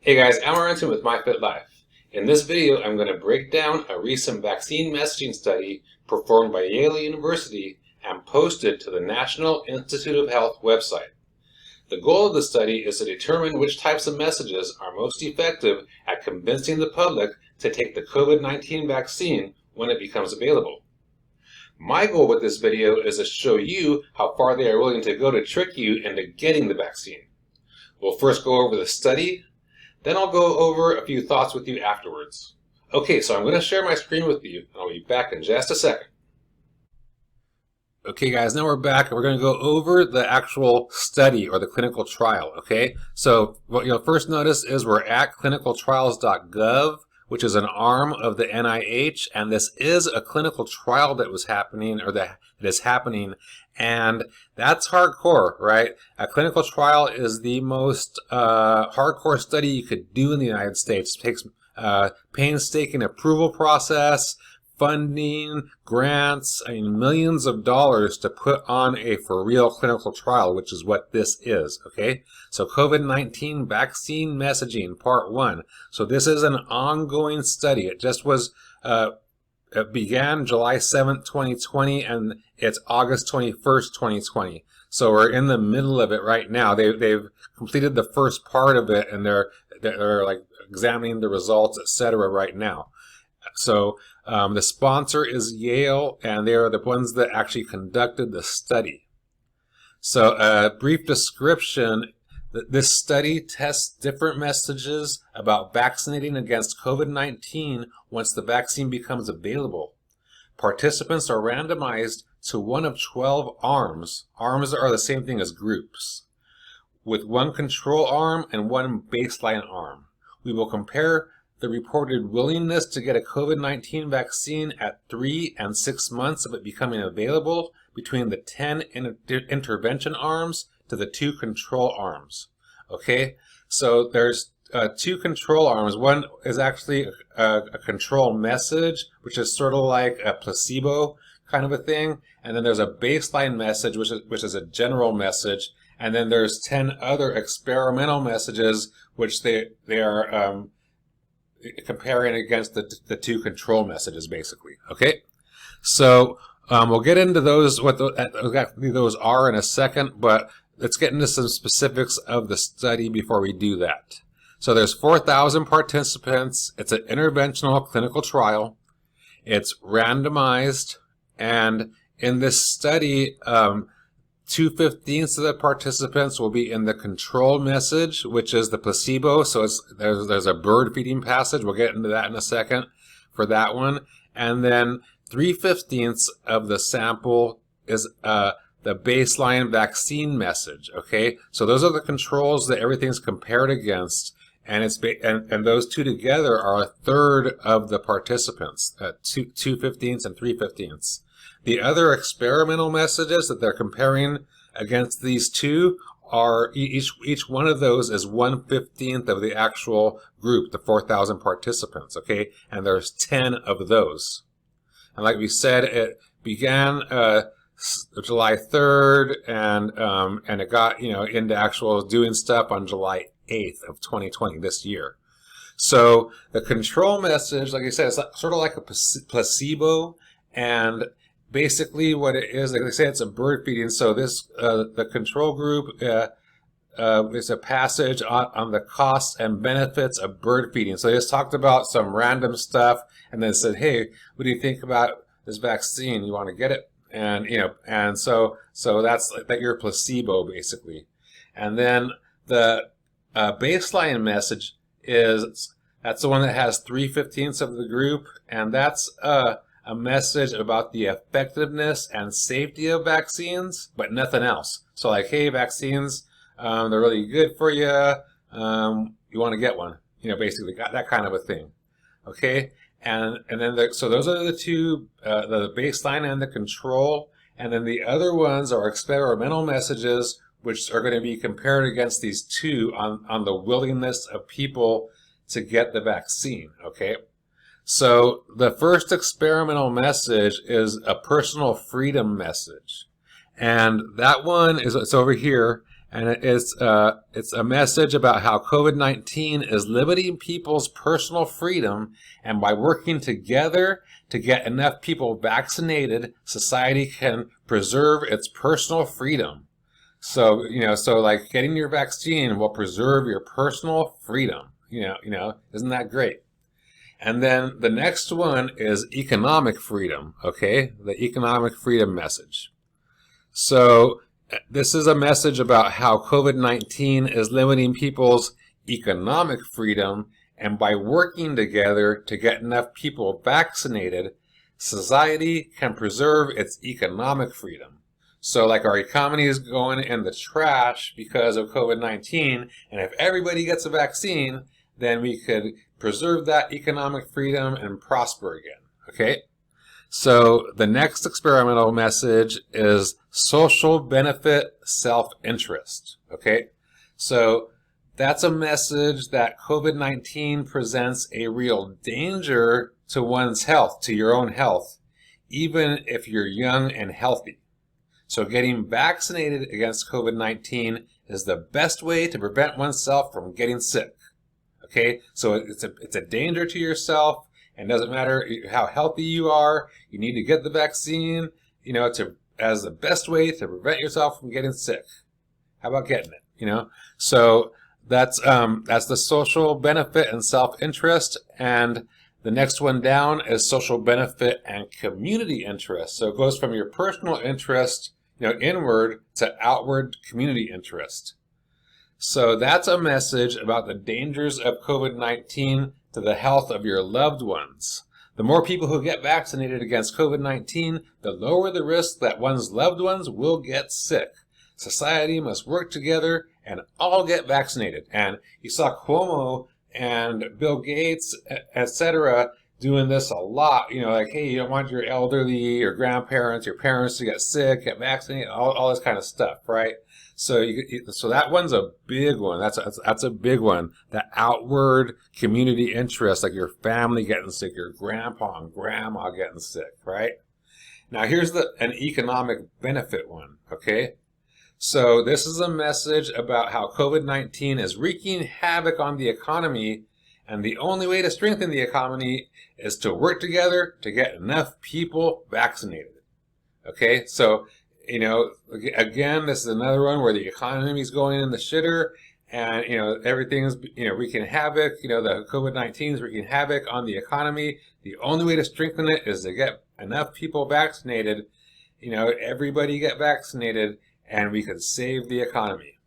Hey guys, I'm Arenton with MyFitLife. In this video, I'm going to break down a recent vaccine messaging study performed by Yale University and posted to the National Institute of Health website. The goal of the study is to determine which types of messages are most effective at convincing the public to take the COVID-19 vaccine when it becomes available. My goal with this video is to show you how far they are willing to go to trick you into getting the vaccine. We'll first go over the study. Then I'll go over a few thoughts with you afterwards. Okay, so I'm going to share my screen with you, and I'll be back in just a second. Okay guys, now we're back and we're going to go over the actual study or the clinical trial, okay? So what you'll first notice is we're at clinicaltrials.gov, which is an arm of the NIH, and this is a clinical trial that was happening, or that is happening, and that's hardcore, right? A clinical trial is the most hardcore study you could do in the United States. It takes painstaking approval process, funding, grants, millions of dollars to put on a for real clinical trial, which is what this is, okay? So COVID-19 vaccine messaging, part 1. So this is an ongoing study. It just was, it began July 7th, 2020, and it's August 21st, 2020. So we're in the middle of it right now. They've completed the first part of it, and they're like examining the results, etc. right now. So the sponsor is Yale, and they are the ones that actually conducted the study. So a brief description: this study tests different messages about vaccinating against COVID-19 once the vaccine becomes available. Participants are randomized to one of 12 arms. Arms are the same thing as groups, with one control arm and one baseline arm. We will compare the reported willingness to get a COVID-19 vaccine at 3 and 6 months of it becoming available between the 10 intervention arms to the 2 control arms. Okay, so there's 2 control arms. One is actually a control message, which is sort of like a placebo kind of a thing, and then there's a baseline message, which is a general message, and then there's 10 other experimental messages, which they are comparing against the 2 control messages, basically. Okay, so we'll get into those, what exactly those are in a second, but let's get into some specifics of the study before we do that. So there's 4,000 participants. It's an interventional clinical trial. It's randomized, and in this study, 2/15 of the participants will be in the control message, which is the placebo. So there's a bird feeding passage. We'll get into that in a second for that one. And then 3/15 of the sample is the baseline vaccine message. Okay, so those are the controls that everything's compared against, and and those two together are a third of the participants, 2/15 and 3/15. The other experimental messages that they're comparing against these two are each one of those is 1/15 of the actual group, the 4,000 participants, okay? And there's 10 of those. And like we said, it began July 3rd, and it got into actual doing stuff on July 8th of 2020, this year. So the control message, like I said, it's sort of like a placebo, and basically what it is, like they say, it's a bird feeding. So this, the control group is a passage on the costs and benefits of bird feeding. So they just talked about some random stuff and then said, hey, what do you think about this vaccine? You want to get it? And, and so that's like your placebo, basically. And then the baseline message that's the one that has 3/15 of the group, and that's a message about the effectiveness and safety of vaccines, but nothing else. So like, hey, vaccines, they're really good for you. You want to get one, basically that kind of a thing. Okay, and then so those are the two, the baseline and the control, and then the other ones are experimental messages, which are going to be compared against these two on the willingness of people to get the vaccine. Okay. So the first experimental message is a personal freedom message, and that one it's over here, And it's a message about how COVID-19 is limiting people's personal freedom, and by working together to get enough people vaccinated, society can preserve its personal freedom. So, so like getting your vaccine will preserve your personal freedom. Isn't that great? And then the next one is economic freedom, okay? The economic freedom message. So this is a message about how COVID-19 is limiting people's economic freedom, and by working together to get enough people vaccinated, society can preserve its economic freedom. So like our economy is going in the trash because of COVID-19, and if everybody gets a vaccine, then we could preserve that economic freedom and prosper again, okay? So the next experimental message is social benefit self-interest, okay? So that's a message that COVID-19 presents a real danger to one's health, to your own health, even if you're young and healthy. So getting vaccinated against COVID-19 is the best way to prevent oneself from getting sick, okay? So it's a danger to yourself. And doesn't matter how healthy you are, you need to get the vaccine, as the best way to prevent yourself from getting sick. How about getting it, So that's the social benefit and self-interest. And the next one down is social benefit and community interest. So it goes from your personal interest, inward to outward community interest. So that's a message about the dangers of COVID-19 to the health of your loved ones. The more people who get vaccinated against COVID-19, the lower the risk that one's loved ones will get sick. Society must work together and all get vaccinated. And you saw Cuomo and Bill Gates, etc., doing this a lot. Like, hey, you don't want your elderly, your grandparents, your parents to get sick, get vaccinated, all this kind of stuff, right? So so that one's a big one. That's a big one. The outward community interest, like your family getting sick, your grandpa and grandma getting sick, right? Now here's an economic benefit one, okay? So this is a message about how COVID-19 is wreaking havoc on the economy, and the only way to strengthen the economy is to work together to get enough people vaccinated. Okay, so again, this is another one where the economy is going in the shitter, and everything's wreaking havoc. The COVID-19 is wreaking havoc on the economy. The only way to strengthen it is to get enough people vaccinated. Everybody get vaccinated, and we could save the economy.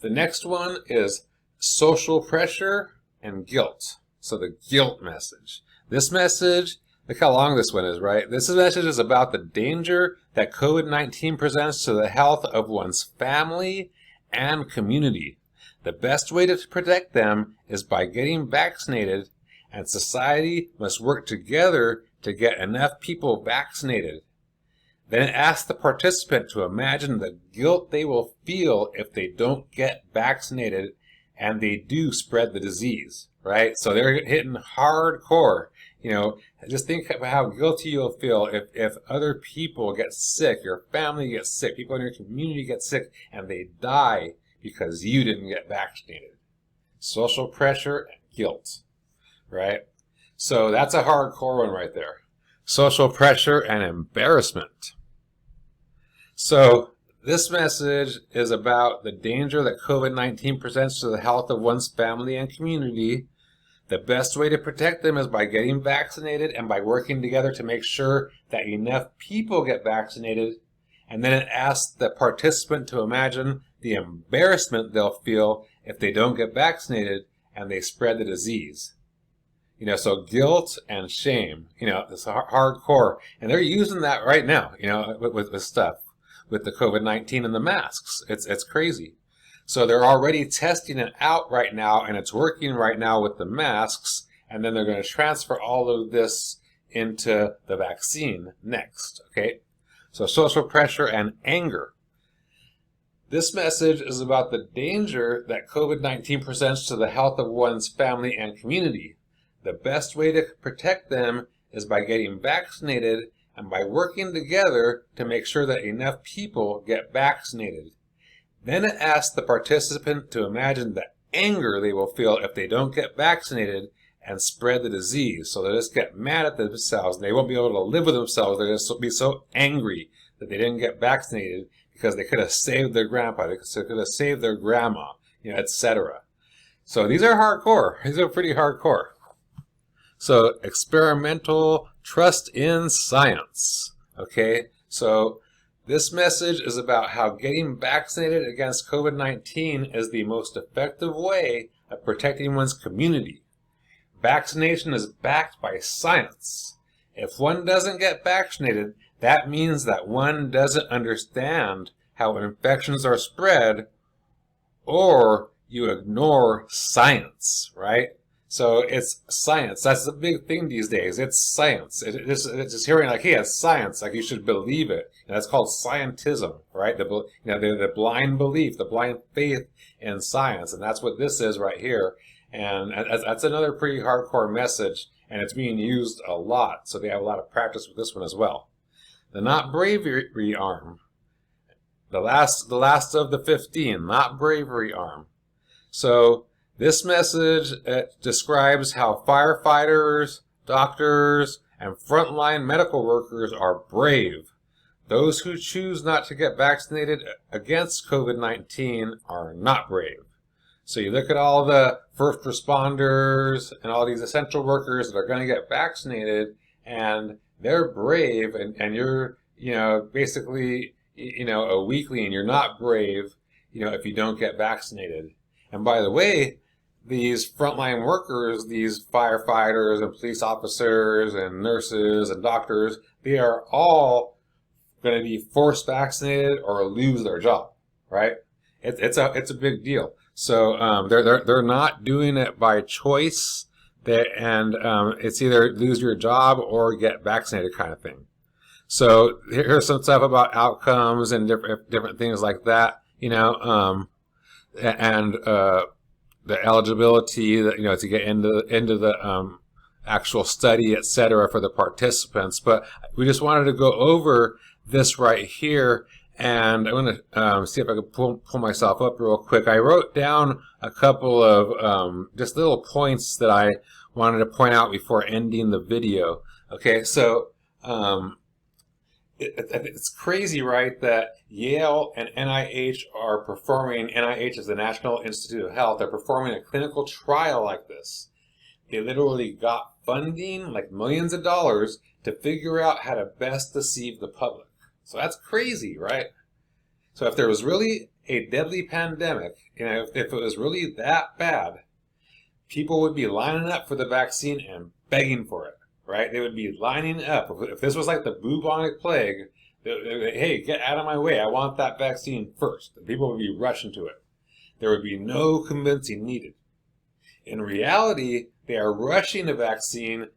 The next one is social pressure and guilt. So the guilt message. This message, look how long this one is, right? This message is about the danger that COVID-19 presents to the health of one's family and community. The best way to protect them is by getting vaccinated, and society must work together to get enough people vaccinated. Then ask the participant to imagine the guilt they will feel if they don't get vaccinated and they do spread the disease, right? So they're hitting hardcore. Just think of how guilty you'll feel if other people get sick, your family gets sick, people in your community get sick, and they die because you didn't get vaccinated. Social pressure and guilt, right? So that's a hardcore one right there. Social pressure and embarrassment. So this message is about the danger that COVID-19 presents to the health of one's family and community. The best way to protect them is by getting vaccinated and by working together to make sure that enough people get vaccinated. And then it asks the participant to imagine the embarrassment they'll feel if they don't get vaccinated and they spread the disease. So guilt and shame, it's hardcore. And they're using that right now, with stuff, with the COVID-19 and the masks. It's crazy. So they're already testing it out right now, and it's working right now with the masks, and then they're going to transfer all of this into the vaccine next, okay? So social pressure and anger. This message is about the danger that COVID-19 presents to the health of one's family and community. The best way to protect them is by getting vaccinated and by working together to make sure that enough people get vaccinated. Then it asks the participant to imagine the anger they will feel if they don't get vaccinated and spread the disease. So they'll just get mad at themselves. They won't be able to live with themselves. They'll just be so angry that they didn't get vaccinated because they could have saved their grandpa, they could have saved their grandma, etc. So these are hardcore. These are pretty hardcore. So experimental trust in science. Okay, so this message is about how getting vaccinated against COVID-19 is the most effective way of protecting one's community. Vaccination is backed by science. If one doesn't get vaccinated, that means that one doesn't understand how infections are spread, or you ignore science, right? So it's science. That's the big thing these days. It's science. It's just hearing like, hey, it's science. Like you should believe it. And that's called scientism, right? The blind belief, the blind faith in science, and that's what this is right here. And that's another pretty hardcore message, and it's being used a lot. So they have a lot of practice with this one as well. The not bravery arm, the last of the 15, not bravery arm. So this message describes how firefighters, doctors, and frontline medical workers are brave. Those who choose not to get vaccinated against COVID-19 are not brave. So you look at all the first responders and all these essential workers that are going to get vaccinated, and they're brave, and you're, basically, a weakling, and you're not brave, if you don't get vaccinated. And by the way, these frontline workers, these firefighters and police officers and nurses and doctors, they are all going to be forced vaccinated or lose their job, right? It's a big deal. So they're not doing it by choice, it's either lose your job or get vaccinated kind of thing. So here's some stuff about outcomes and different things like that, and the eligibility that to get into the actual study, etc., for the participants. But we just wanted to go over this right here. And I'm going to see if I can pull myself up real quick. I wrote down a couple of just little points that I wanted to point out before ending the video. Okay, so it's crazy, right, that Yale and NIH are performing, NIH is the National Institute of Health, they're performing a clinical trial like this. They literally got funding, like millions of dollars, to figure out how to best deceive the public. So that's crazy, right? So if there was really a deadly pandemic, if it was really that bad, people would be lining up for the vaccine and begging for it, right? They would be lining up. If this was like the bubonic plague, hey, get out of my way. I want that vaccine first. And people would be rushing to it. There would be no convincing needed. In reality, they are rushing the vaccine.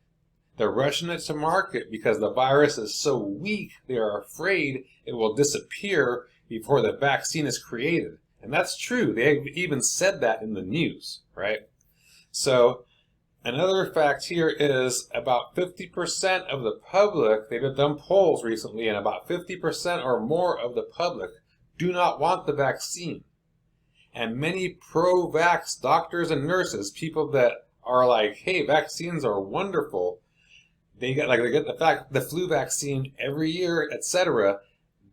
They're rushing it to market because the virus is so weak, they are afraid it will disappear before the vaccine is created. And that's true. They even said that in the news, right? So another fact here is about 50% of the public, they've done polls recently, and about 50% or more of the public do not want the vaccine. And many pro-vax doctors and nurses, people that are like, hey, vaccines are wonderful, they get the flu vaccine every year, etc.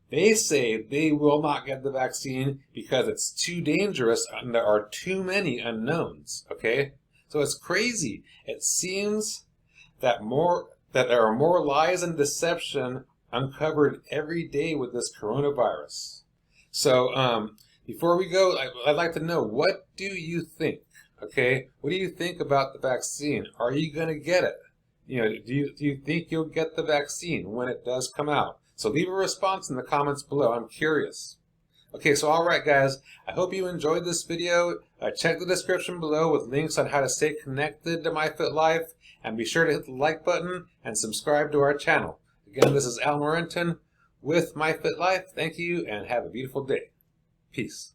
They say they will not get the vaccine because it's too dangerous and there are too many unknowns. Okay, so it's crazy. It seems that there are more lies and deception uncovered every day with this coronavirus. So before we go, I'd like to know, what do you think? Okay, what do you think about the vaccine? Are you going to get it? Do you think you'll get the vaccine when it does come out? So leave a response in the comments below. I'm curious. Okay, so alright guys, I hope you enjoyed this video. Check the description below with links on how to stay connected to MyFitLife, and be sure to hit the like button and subscribe to our channel. Again, this is Al Morenton with MyFitLife. Thank you and have a beautiful day. Peace.